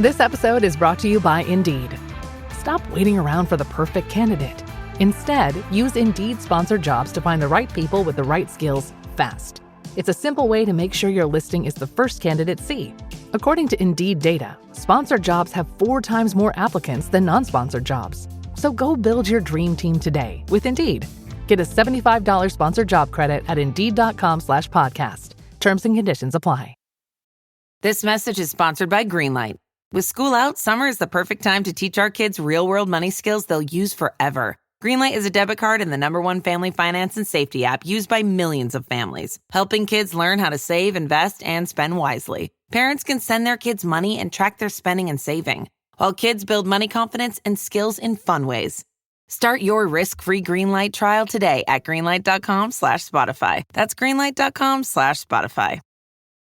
This episode is brought to you by Indeed. Stop waiting around for the perfect candidate. Instead, use Indeed-sponsored jobs to find the right people with the right skills fast. It's a simple way to make sure your listing is the first candidates see. According to Indeed data, sponsored jobs have 4 times more applicants than non-sponsored jobs. So go build your dream team today with Indeed. Get a $75 sponsored job credit at Indeed.com/podcast. Terms and conditions apply. This message is sponsored by Greenlight. With school out, summer is the perfect time to teach our kids real-world money skills they'll use forever. Greenlight is a debit card and the #1 family finance and safety app used by millions of families, helping kids learn how to save, invest, and spend wisely. Parents can send their kids money and track their spending and saving, while kids build money confidence and skills in fun ways. Start your risk-free Greenlight trial today at greenlight.com/Spotify. That's greenlight.com/Spotify.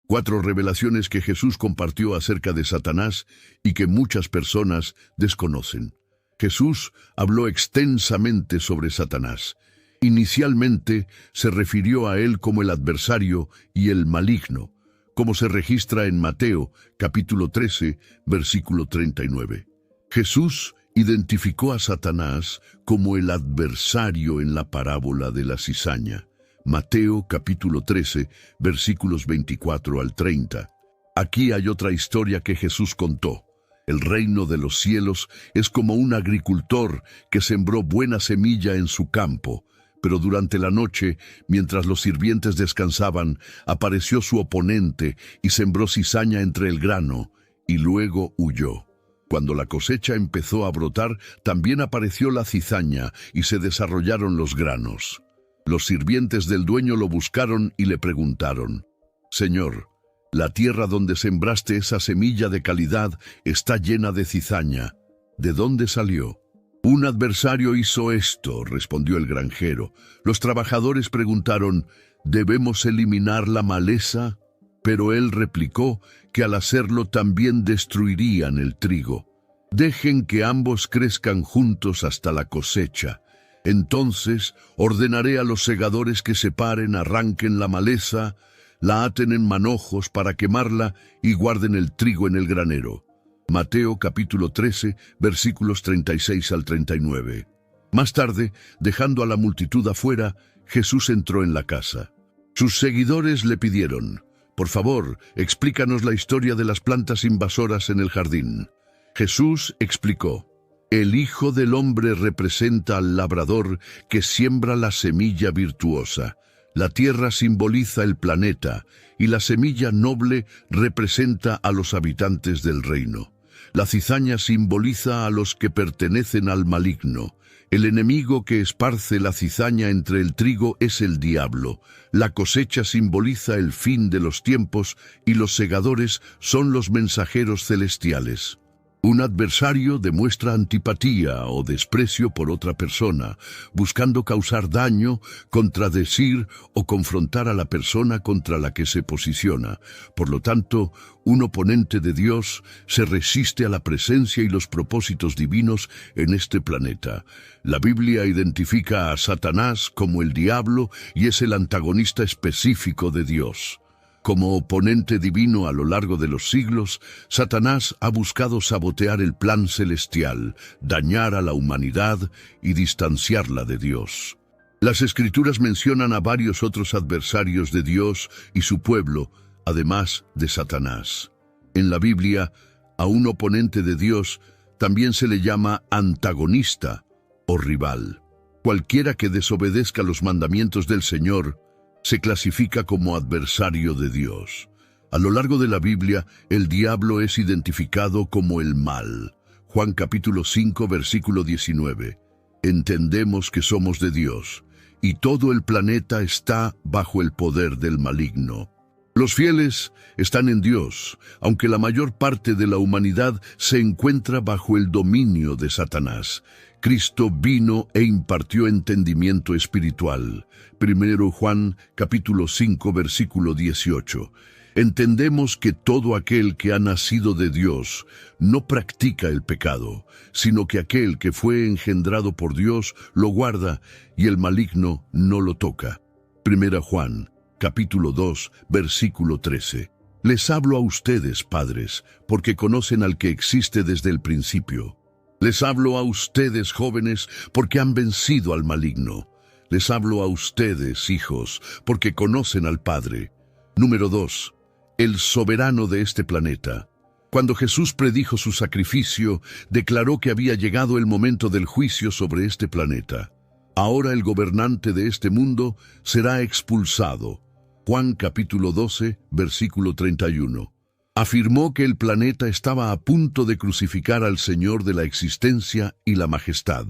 4 revelaciones que Jesús compartió acerca de Satanás y que muchas personas desconocen. Jesús habló extensamente sobre Satanás. Inicialmente se refirió a él como el adversario y el maligno, como se registra en Mateo, capítulo 13, versículo 39. Jesús identificó a Satanás como el adversario en la parábola de la cizaña. Mateo capítulo 13, versículos 24 al 30. Aquí hay otra historia que Jesús contó. El reino de los cielos es como un agricultor que sembró buena semilla en su campo, pero durante la noche, mientras los sirvientes descansaban, apareció su oponente y sembró cizaña entre el grano, y luego huyó. Cuando la cosecha empezó a brotar, también apareció la cizaña y se desarrollaron los granos. Los sirvientes del dueño lo buscaron y le preguntaron: «Señor, la tierra donde sembraste esa semilla de calidad está llena de cizaña. ¿De dónde salió?» «Un adversario hizo esto», respondió el granjero. Los trabajadores preguntaron: «¿Debemos eliminar la maleza?» Pero él replicó que al hacerlo también destruirían el trigo. «Dejen que ambos crezcan juntos hasta la cosecha. Entonces ordenaré a los segadores que separen, arranquen la maleza, la aten en manojos para quemarla y guarden el trigo en el granero». Mateo capítulo 13, versículos 36 al 39. Más tarde, dejando a la multitud afuera, Jesús entró en la casa. Sus seguidores le pidieron: «Por favor, explícanos la historia de las plantas invasoras en el jardín». Jesús explicó: «El Hijo del Hombre representa al labrador que siembra la semilla virtuosa. La tierra simboliza el planeta y la semilla noble representa a los habitantes del reino. La cizaña simboliza a los que pertenecen al maligno. El enemigo que esparce la cizaña entre el trigo es el diablo. La cosecha simboliza el fin de los tiempos y los segadores son los mensajeros celestiales». Un adversario demuestra antipatía o desprecio por otra persona, buscando causar daño, contradecir o confrontar a la persona contra la que se posiciona. Por lo tanto, un oponente de Dios se resiste a la presencia y los propósitos divinos en este planeta. La Biblia identifica a Satanás como el diablo y es el antagonista específico de Dios. Como oponente divino a lo largo de los siglos, Satanás ha buscado sabotear el plan celestial, dañar a la humanidad y distanciarla de Dios. Las Escrituras mencionan a varios otros adversarios de Dios y su pueblo, además de Satanás. En la Biblia, a un oponente de Dios también se le llama antagonista o rival. Cualquiera que desobedezca los mandamientos del Señor se clasifica como adversario de Dios. A lo largo de la Biblia, el diablo es identificado como el mal. Juan capítulo 5, versículo 19. Entendemos que somos de Dios, y todo el planeta está bajo el poder del maligno. Los fieles están en Dios, aunque la mayor parte de la humanidad se encuentra bajo el dominio de Satanás. Cristo vino e impartió entendimiento espiritual. 1 Juan capítulo 5, versículo 18. Entendemos que todo aquel que ha nacido de Dios no practica el pecado, sino que aquel que fue engendrado por Dios lo guarda y el maligno no lo toca. 1 Juan capítulo 2, versículo 13. Les hablo a ustedes, padres, porque conocen al que existe desde el principio. Les hablo a ustedes, jóvenes, porque han vencido al maligno. Les hablo a ustedes, hijos, porque conocen al Padre. Número 2. El soberano de este planeta. Cuando Jesús predijo su sacrificio, declaró que había llegado el momento del juicio sobre este planeta. Ahora el gobernante de este mundo será expulsado. Juan capítulo 12, versículo 31. Afirmó que el planeta estaba a punto de crucificar al Señor de la existencia y la majestad.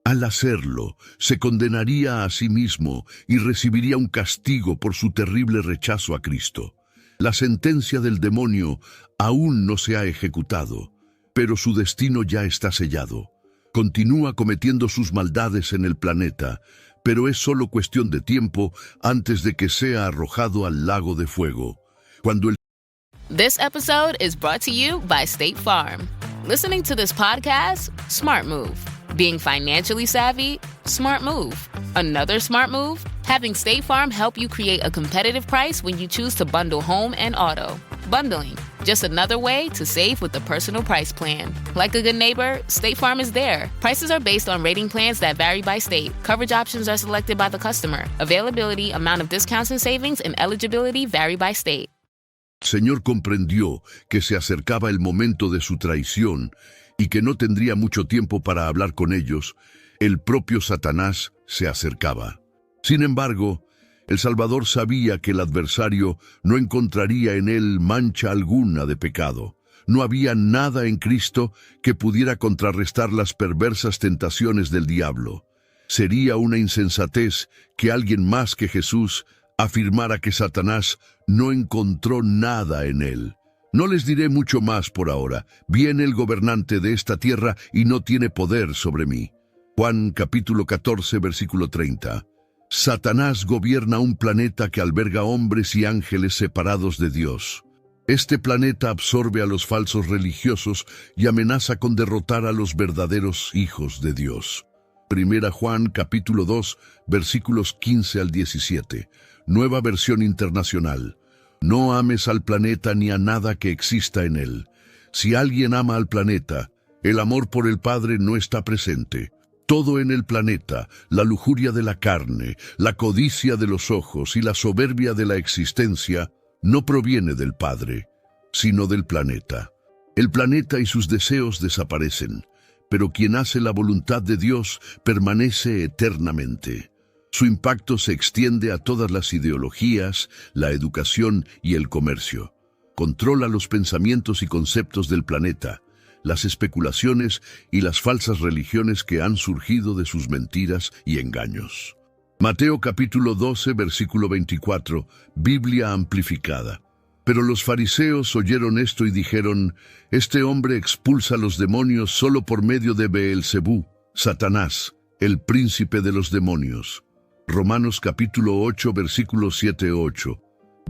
Al hacerlo, se condenaría a sí mismo y recibiría un castigo por su terrible rechazo a Cristo. La sentencia del demonio aún no se ha ejecutado, pero su destino ya está sellado. Continúa cometiendo sus maldades en el planeta, pero es solo cuestión de tiempo antes de que sea arrojado al lago de fuego. Cuando el This episode is brought to you by State Farm. Listening to this podcast? Smart move. Being financially savvy? Smart move. Another smart move? Having State Farm help you create a competitive price when you choose to bundle home and auto. Bundling, just another way to save with the Personal Price Plan. Like a good neighbor, State Farm is there. Prices are based on rating plans that vary by state. Coverage options are selected by the customer. Availability, amount of discounts and savings, and eligibility vary by state. Señor comprendió que se acercaba el momento de su traición y que no tendría mucho tiempo para hablar con ellos, el propio Satanás se acercaba. Sin embargo, el Salvador sabía que el adversario no encontraría en él mancha alguna de pecado. No había nada en Cristo que pudiera contrarrestar las perversas tentaciones del diablo. Sería una insensatez que alguien más que Jesús afirmara que Satanás no encontró nada en él. No les diré mucho más por ahora. Viene el gobernante de esta tierra y no tiene poder sobre mí. Juan capítulo 14, versículo 30. Satanás gobierna un planeta que alberga hombres y ángeles separados de Dios. Este planeta absorbe a los falsos religiosos y amenaza con derrotar a los verdaderos hijos de Dios. Primera Juan capítulo 2, versículos 15 al 17. Nueva versión internacional. No ames al planeta ni a nada que exista en él. Si alguien ama al planeta, el amor por el Padre no está presente. Todo en el planeta, la lujuria de la carne, la codicia de los ojos y la soberbia de la existencia, no proviene del Padre, sino del planeta. El planeta y sus deseos desaparecen, pero quien hace la voluntad de Dios permanece eternamente. Su impacto se extiende a todas las ideologías, la educación y el comercio. Controla los pensamientos y conceptos del planeta, las especulaciones y las falsas religiones que han surgido de sus mentiras y engaños. Mateo capítulo 12, versículo 24, Biblia amplificada. Pero los fariseos oyeron esto y dijeron: Este hombre expulsa a los demonios solo por medio de Beelzebú, Satanás, el príncipe de los demonios. Romanos capítulo 8, versículos 7-8.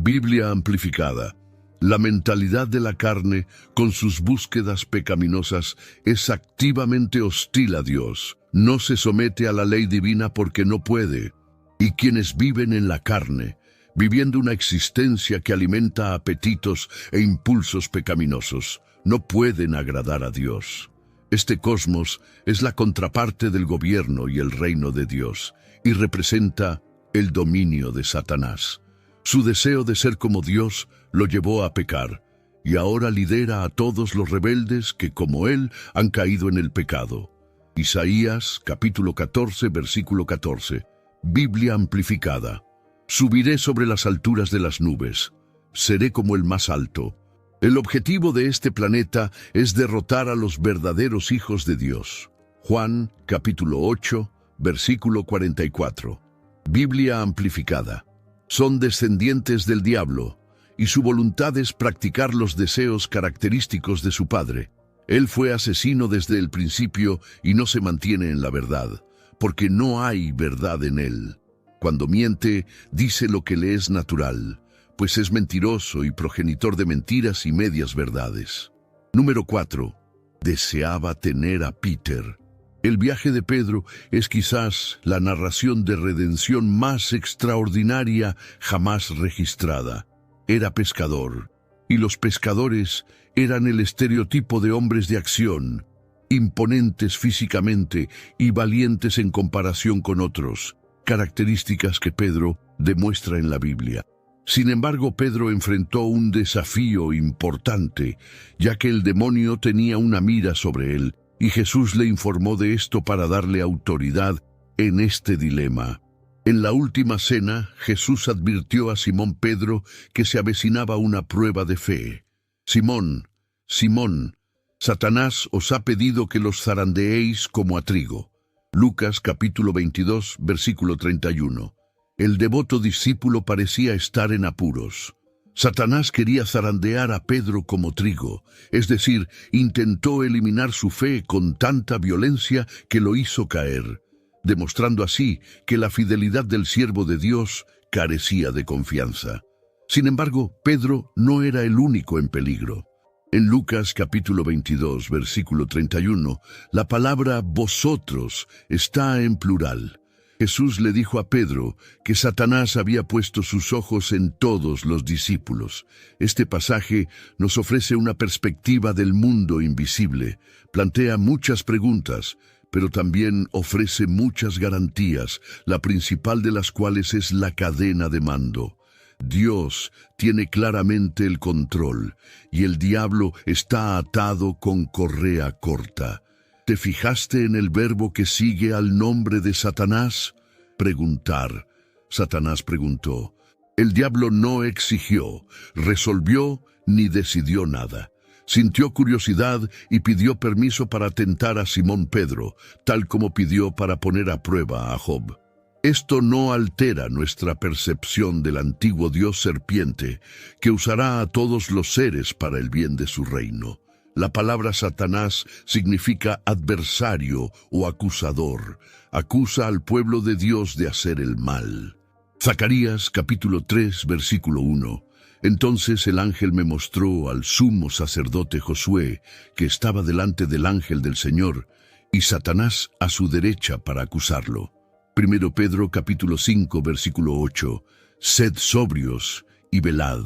Biblia amplificada. La mentalidad de la carne, con sus búsquedas pecaminosas, es activamente hostil a Dios. No se somete a la ley divina porque no puede. Y quienes viven en la carne, viviendo una existencia que alimenta apetitos e impulsos pecaminosos, no pueden agradar a Dios. Este cosmos es la contraparte del gobierno y el reino de Dios, y representa el dominio de Satanás. Su deseo de ser como Dios lo llevó a pecar, y ahora lidera a todos los rebeldes que, como él, han caído en el pecado. Isaías, capítulo 14, versículo 14. Biblia amplificada. Subiré sobre las alturas de las nubes. Seré como el más alto. El objetivo de este planeta es derrotar a los verdaderos hijos de Dios. Juan, capítulo 8, versículo 44. Biblia amplificada. Son descendientes del diablo, y su voluntad es practicar los deseos característicos de su padre. Él fue asesino desde el principio y no se mantiene en la verdad, porque no hay verdad en él. Cuando miente, dice lo que le es natural, pues es mentiroso y progenitor de mentiras y medias verdades. Número 4. Deseaba tener a Peter. El viaje de Pedro es quizás la narración de redención más extraordinaria jamás registrada. Era pescador, y los pescadores eran el estereotipo de hombres de acción, imponentes físicamente y valientes en comparación con otros, características que Pedro demuestra en la Biblia. Sin embargo, Pedro enfrentó un desafío importante, ya que el demonio tenía una mira sobre él, y Jesús le informó de esto para darle autoridad en este dilema. En la última cena, Jesús advirtió a Simón Pedro que se avecinaba una prueba de fe. Simón, Simón, Satanás os ha pedido que los zarandeéis como a trigo. Lucas capítulo 22, versículo 31. El devoto discípulo parecía estar en apuros. Satanás quería zarandear a Pedro como trigo, es decir, intentó eliminar su fe con tanta violencia que lo hizo caer, demostrando así que la fidelidad del siervo de Dios carecía de confianza. Sin embargo, Pedro no era el único en peligro. En Lucas capítulo 22, versículo 31, la palabra vosotros está en plural. Jesús le dijo a Pedro que Satanás había puesto sus ojos en todos los discípulos. Este pasaje nos ofrece una perspectiva del mundo invisible, plantea muchas preguntas, pero también ofrece muchas garantías, la principal de las cuales es la cadena de mando. Dios tiene claramente el control y el diablo está atado con correa corta. ¿Te fijaste en el verbo que sigue al nombre de Satanás? Preguntar. Satanás preguntó. El diablo no exigió, resolvió ni decidió nada. Sintió curiosidad y pidió permiso para tentar a Simón Pedro, tal como pidió para poner a prueba a Job. Esto no altera nuestra percepción del antiguo dios serpiente, que usará a todos los seres para el bien de su reino. La palabra Satanás significa adversario o acusador. Acusa al pueblo de Dios de hacer el mal. Zacarías capítulo 3, versículo 1. Entonces el ángel me mostró al sumo sacerdote Josué, que estaba delante del ángel del Señor, y Satanás a su derecha para acusarlo. 1 Pedro capítulo 5, versículo 8. Sed sobrios y velad,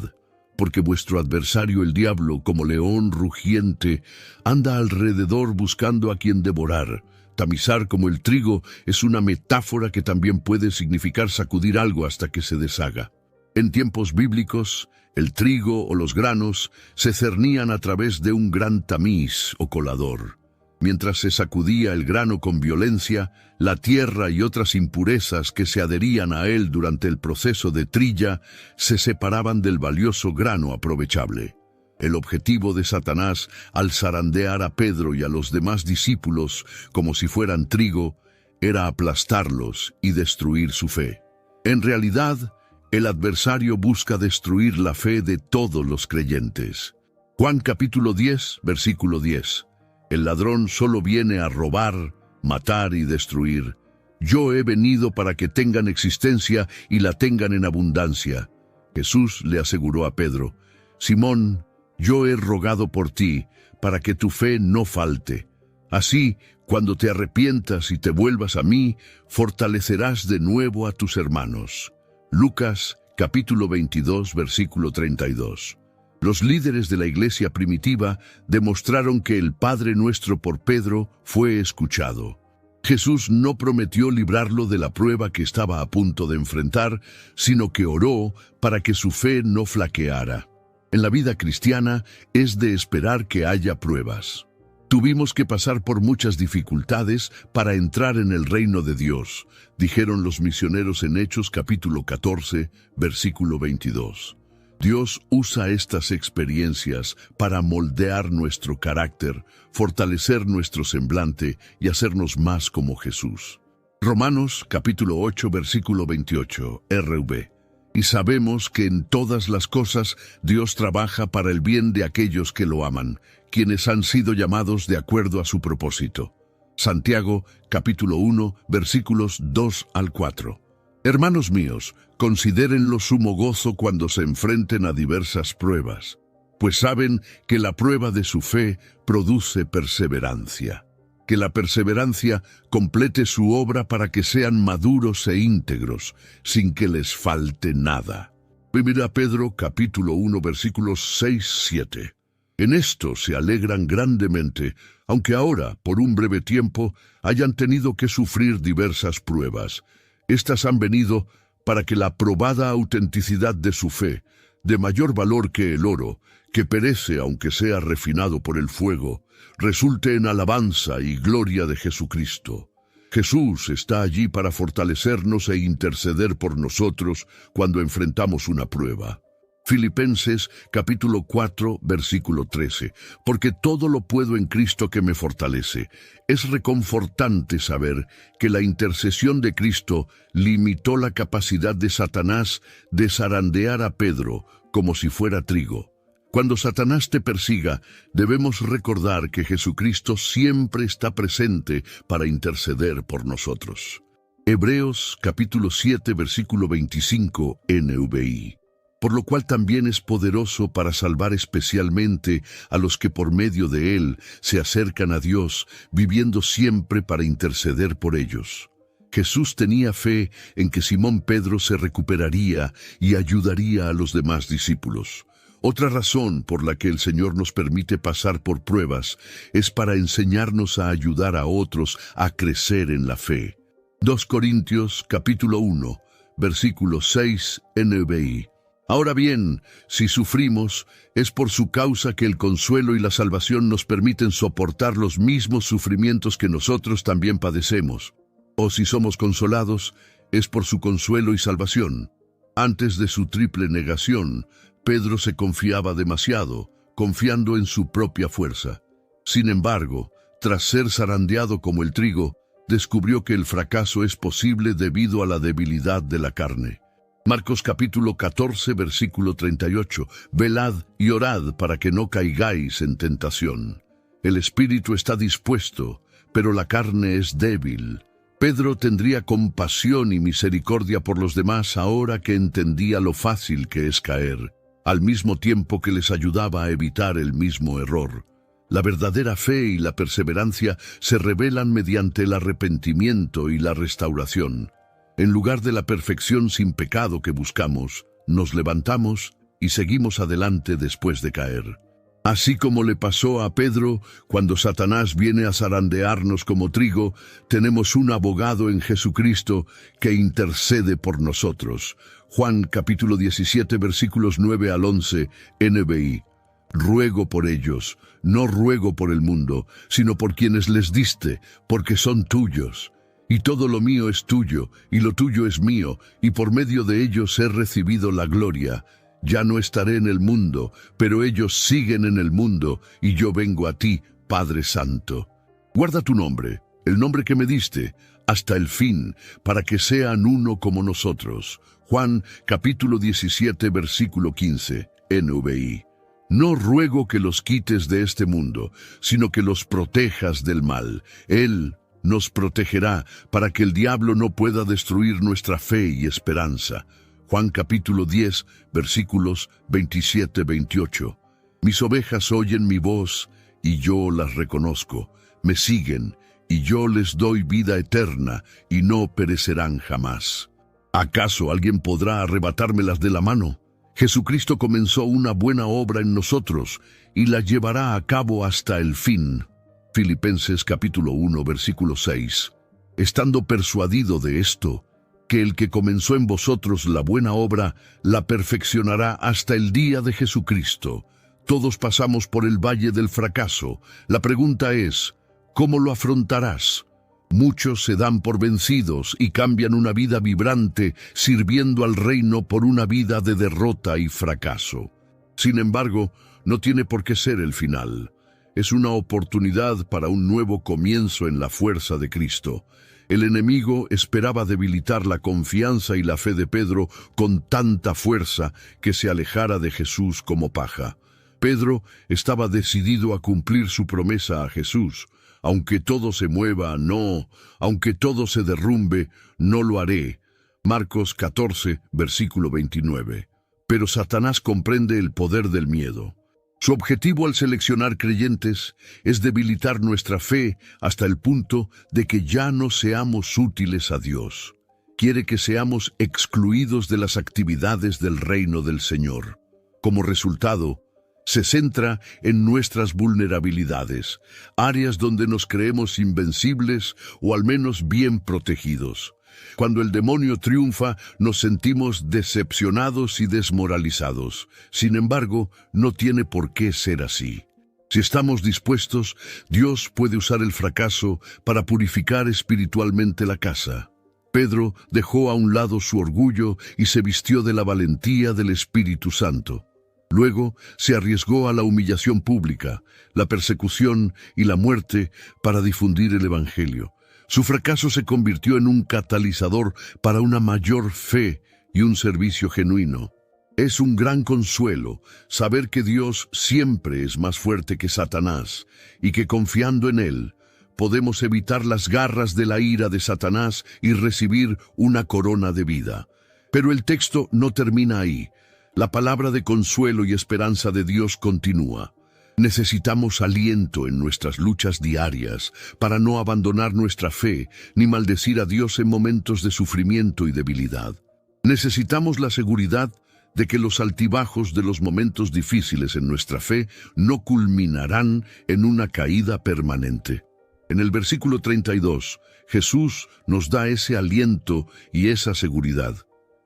porque vuestro adversario el diablo, como león rugiente, anda alrededor buscando a quien devorar. Tamizar como el trigo es una metáfora que también puede significar sacudir algo hasta que se deshaga. En tiempos bíblicos, el trigo o los granos se cernían a través de un gran tamiz o colador. Mientras se sacudía el grano con violencia, la tierra y otras impurezas que se adherían a él durante el proceso de trilla se separaban del valioso grano aprovechable. El objetivo de Satanás al zarandear a Pedro y a los demás discípulos como si fueran trigo era aplastarlos y destruir su fe. En realidad, el adversario busca destruir la fe de todos los creyentes. Juan capítulo 10, versículo 10. El ladrón solo viene a robar, matar y destruir. Yo he venido para que tengan existencia y la tengan en abundancia. Jesús le aseguró a Pedro, Simón, yo he rogado por ti, para que tu fe no falte. Así, cuando te arrepientas y te vuelvas a mí, fortalecerás de nuevo a tus hermanos. Lucas, capítulo 22, versículo 32. Los líderes de la iglesia primitiva demostraron que el Padre Nuestro por Pedro fue escuchado. Jesús no prometió librarlo de la prueba que estaba a punto de enfrentar, sino que oró para que su fe no flaqueara. En la vida cristiana es de esperar que haya pruebas. Tuvimos que pasar por muchas dificultades para entrar en el reino de Dios, dijeron los misioneros en Hechos capítulo 14, versículo 22. Dios usa estas experiencias para moldear nuestro carácter, fortalecer nuestro semblante y hacernos más como Jesús. Romanos capítulo 8, versículo 28, RV. Y sabemos que en todas las cosas Dios trabaja para el bien de aquellos que lo aman, quienes han sido llamados de acuerdo a su propósito. Santiago, capítulo 1, versículos 2 al 4. Hermanos míos, considérenlo sumo gozo cuando se enfrenten a diversas pruebas, pues saben que la prueba de su fe produce perseverancia. Que la perseverancia complete su obra para que sean maduros e íntegros, sin que les falte nada. Primera Pedro capítulo 1 versículos 6-7. En esto se alegran grandemente, aunque ahora, por un breve tiempo, hayan tenido que sufrir diversas pruebas. Estas han venido para que la probada autenticidad de su fe, de mayor valor que el oro, que perece aunque sea refinado por el fuego, resulte en alabanza y gloria de Jesucristo. Jesús está allí para fortalecernos e interceder por nosotros cuando enfrentamos una prueba. Filipenses capítulo 4 versículo 13. Porque todo lo puedo en Cristo que me fortalece. Es reconfortante saber que la intercesión de Cristo limitó la capacidad de Satanás de zarandear a Pedro como si fuera trigo. Cuando Satanás te persiga, debemos recordar que Jesucristo siempre está presente para interceder por nosotros. Hebreos capítulo 7 versículo 25 NVI. Por lo cual también es poderoso para salvar especialmente a los que por medio de él se acercan a Dios, viviendo siempre para interceder por ellos. Jesús tenía fe en que Simón Pedro se recuperaría y ayudaría a los demás discípulos. Otra razón por la que el Señor nos permite pasar por pruebas es para enseñarnos a ayudar a otros a crecer en la fe. 2 Corintios capítulo 1, versículo 6 NVI. Ahora bien, si sufrimos, es por su causa que el consuelo y la salvación nos permiten soportar los mismos sufrimientos que nosotros también padecemos. O si somos consolados, es por su consuelo y salvación. Antes de su triple negación, Pedro se confiaba demasiado, confiando en su propia fuerza. Sin embargo, tras ser zarandeado como el trigo, descubrió que el fracaso es posible debido a la debilidad de la carne. Marcos capítulo 14, versículo 38. Velad y orad para que no caigáis en tentación. El espíritu está dispuesto, pero la carne es débil. Pedro tendría compasión y misericordia por los demás ahora que entendía lo fácil que es caer, al mismo tiempo que les ayudaba a evitar el mismo error. La verdadera fe y la perseverancia se revelan mediante el arrepentimiento y la restauración. En lugar de la perfección sin pecado que buscamos, nos levantamos y seguimos adelante después de caer. Así como le pasó a Pedro, cuando Satanás viene a zarandearnos como trigo, tenemos un abogado en Jesucristo que intercede por nosotros. Juan capítulo 17 versículos 9 al 11 NVI. Ruego por ellos, no ruego por el mundo, sino por quienes les diste, porque son tuyos. Y todo lo mío es tuyo, y lo tuyo es mío, y por medio de ellos he recibido la gloria. Ya no estaré en el mundo, pero ellos siguen en el mundo, y yo vengo a ti, Padre Santo. Guarda tu nombre, el nombre que me diste, hasta el fin, para que sean uno como nosotros. Juan capítulo 17, versículo 15, NVI. No ruego que los quites de este mundo, sino que los protejas del mal. Él nos protegerá para que el diablo no pueda destruir nuestra fe y esperanza. Juan capítulo 10, versículos 27-28. Mis ovejas oyen mi voz, y yo las reconozco. Me siguen, y yo les doy vida eterna, y no perecerán jamás. ¿Acaso alguien podrá arrebatármelas de la mano? Jesucristo comenzó una buena obra en nosotros, y la llevará a cabo hasta el fin. Filipenses capítulo 1, versículo 6. Estando persuadido de esto, que el que comenzó en vosotros la buena obra, la perfeccionará hasta el día de Jesucristo. Todos pasamos por el valle del fracaso. La pregunta es, ¿cómo lo afrontarás? Muchos se dan por vencidos y cambian una vida vibrante, sirviendo al reino por una vida de derrota y fracaso. Sin embargo, no tiene por qué ser el final. Es una oportunidad para un nuevo comienzo en la fuerza de Cristo. El enemigo esperaba debilitar la confianza y la fe de Pedro con tanta fuerza que se alejara de Jesús como paja. Pedro estaba decidido a cumplir su promesa a Jesús. Aunque todo se mueva, no. Aunque todo se derrumbe, no lo haré. Marcos 14, versículo 29. Pero Satanás comprende el poder del miedo. Su objetivo al seleccionar creyentes es debilitar nuestra fe hasta el punto de que ya no seamos útiles a Dios. quiere que seamos excluidos de las actividades del reino del Señor. Como resultado, se centra en nuestras vulnerabilidades, áreas donde nos creemos invencibles o al menos bien protegidos. Cuando el demonio triunfa, nos sentimos decepcionados y desmoralizados. Sin embargo, no tiene por qué ser así. Si estamos dispuestos, Dios puede usar el fracaso para purificar espiritualmente la casa. Pedro dejó a un lado su orgullo y se vistió de la valentía del Espíritu Santo. Luego se arriesgó a la humillación pública, la persecución y la muerte para difundir el Evangelio. Su fracaso se convirtió en un catalizador para una mayor fe y un servicio genuino. Es un gran consuelo saber que Dios siempre es más fuerte que Satanás y que confiando en Él podemos evitar las garras de la ira de Satanás y recibir una corona de vida. Pero el texto no termina ahí. La palabra de consuelo y esperanza de Dios continúa. Necesitamos aliento en nuestras luchas diarias para no abandonar nuestra fe ni maldecir a Dios en momentos de sufrimiento y debilidad. Necesitamos la seguridad de que los altibajos de los momentos difíciles en nuestra fe no culminarán en una caída permanente. En el versículo 32, Jesús nos da ese aliento y esa seguridad.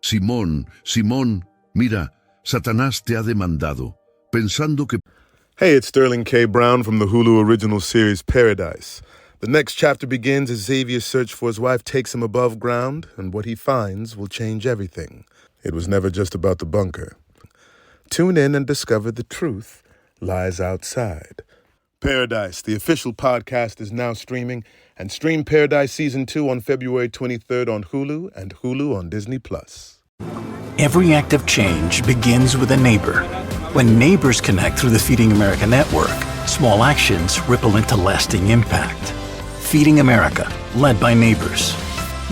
Simón, Simón, mira, Satanás te ha demandado, pensando que... Hey, it's Sterling K. Brown from the Hulu original series Paradise. The next chapter begins as Xavier's search for his wife takes him above ground, and what he finds will change everything. It was never just about the bunker. Tune in and discover the truth lies outside. Paradise, the official podcast, is now streaming, and stream Paradise Season 2 on February 23rd on Hulu and Hulu on Disney+. Every act of change begins with a neighbor. When neighbors connect through the Feeding America network, small actions ripple into lasting impact. Feeding America, led by neighbors.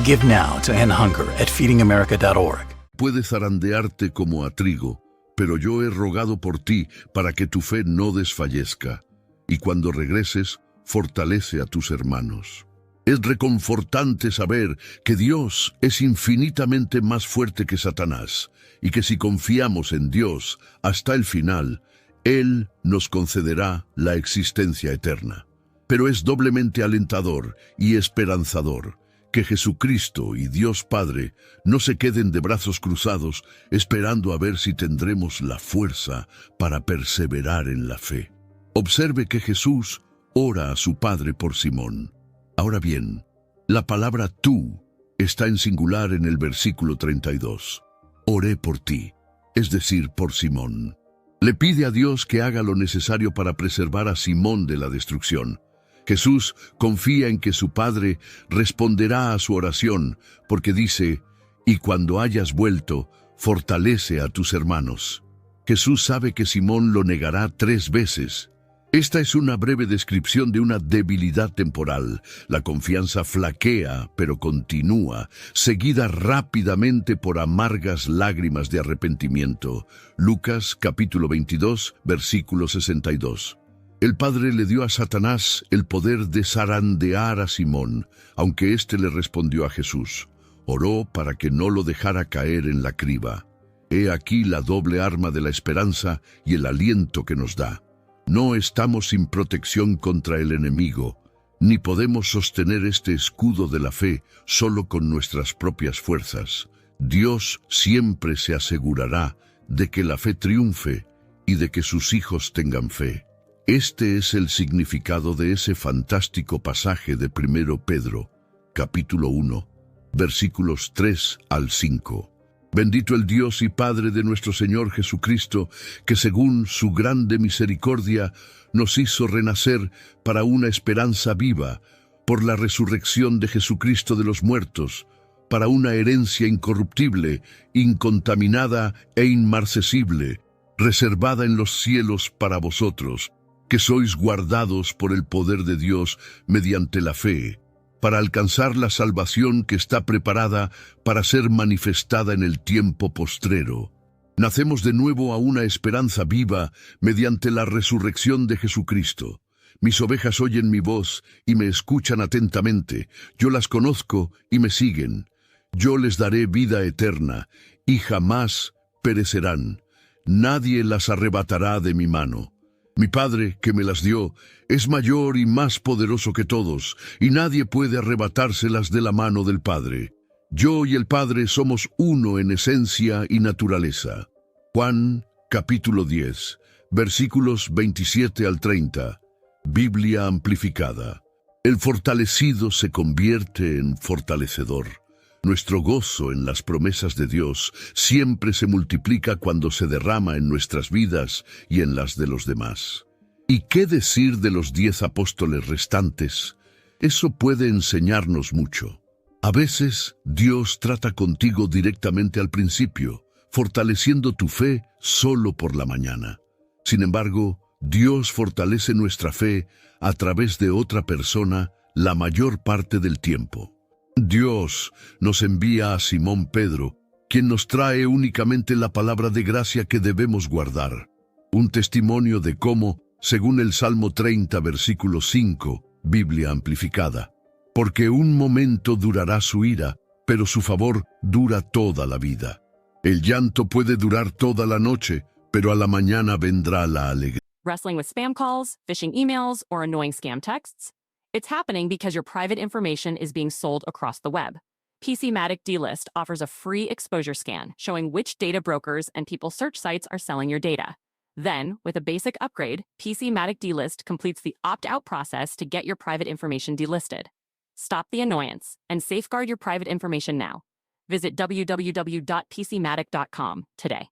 Give now to end hunger at feedingamerica.org. Puedes zarandearte como a trigo, pero yo he rogado por ti para que tu fe no desfallezca, y cuando regreses, fortalece a tus hermanos. Es reconfortante saber que Dios es infinitamente más fuerte que Satanás, y que si confiamos en Dios hasta el final, Él nos concederá la existencia eterna. Pero es doblemente alentador y esperanzador que Jesucristo y Dios Padre no se queden de brazos cruzados esperando a ver si tendremos la fuerza para perseverar en la fe. Observe que Jesús ora a su Padre por Simón. Ahora bien, la palabra tú está en singular en el versículo 32. Oré por ti, es decir, por Simón. Le pide a Dios que haga lo necesario para preservar a Simón de la destrucción. Jesús confía en que su Padre responderá a su oración, porque dice, y cuando hayas vuelto, fortalece a tus hermanos. Jesús sabe que Simón lo negará 3 veces. Esta es una breve descripción de una debilidad temporal. La confianza flaquea, pero continúa, seguida rápidamente por amargas lágrimas de arrepentimiento. Lucas capítulo 22, versículo 62. El Padre le dio a Satanás el poder de zarandear a Simón, aunque éste le respondió a Jesús. Oró para que no lo dejara caer en la criba. He aquí la doble arma de la esperanza y el aliento que nos da. No estamos sin protección contra el enemigo, ni podemos sostener este escudo de la fe solo con nuestras propias fuerzas. Dios siempre se asegurará de que la fe triunfe y de que sus hijos tengan fe. Este es el significado de ese fantástico pasaje de 1 Pedro, capítulo 1, versículos 3 al 5. Bendito el Dios y Padre de nuestro Señor Jesucristo, que según su grande misericordia nos hizo renacer para una esperanza viva, por la resurrección de Jesucristo de los muertos, para una herencia incorruptible, incontaminada e inmarcesible, reservada en los cielos para vosotros, que sois guardados por el poder de Dios mediante la fe, para alcanzar la salvación que está preparada para ser manifestada en el tiempo postrero. Nacemos de nuevo a una esperanza viva mediante la resurrección de Jesucristo. Mis ovejas oyen mi voz y me escuchan atentamente. Yo las conozco y me siguen. Yo les daré vida eterna, y jamás perecerán. Nadie las arrebatará de mi mano. Mi Padre, que me las dio, es mayor y más poderoso que todos, y nadie puede arrebatárselas de la mano del Padre. Yo y el Padre somos uno en esencia y naturaleza. Juan, capítulo 10, versículos 27 al 30. Biblia amplificada. El fortalecido se convierte en fortalecedor. Nuestro gozo en las promesas de Dios siempre se multiplica cuando se derrama en nuestras vidas y en las de los demás. ¿Y qué decir de los 10 apóstoles restantes? Eso puede enseñarnos mucho. A veces, Dios trata contigo directamente al principio, fortaleciendo tu fe solo por la mañana. Sin embargo, Dios fortalece nuestra fe a través de otra persona la mayor parte del tiempo. Dios nos envía a Simón Pedro, quien nos trae únicamente la palabra de gracia que debemos guardar. Un testimonio de cómo, según el Salmo 30, versículo 5, Biblia amplificada, porque un momento durará su ira, pero su favor dura toda la vida. El llanto puede durar toda la noche, pero a la mañana vendrá la alegría. Wrestling with spam calls, phishing emails, or annoying scam texts? It's happening because your private information is being sold across the web. PCmatic DList offers a free exposure scan showing which data brokers and people search sites are selling your data. Then, with a basic upgrade, PCmatic DList completes the opt-out process to get your private information delisted. Stop the annoyance and safeguard your private information now. Visit www.pcmatic.com today.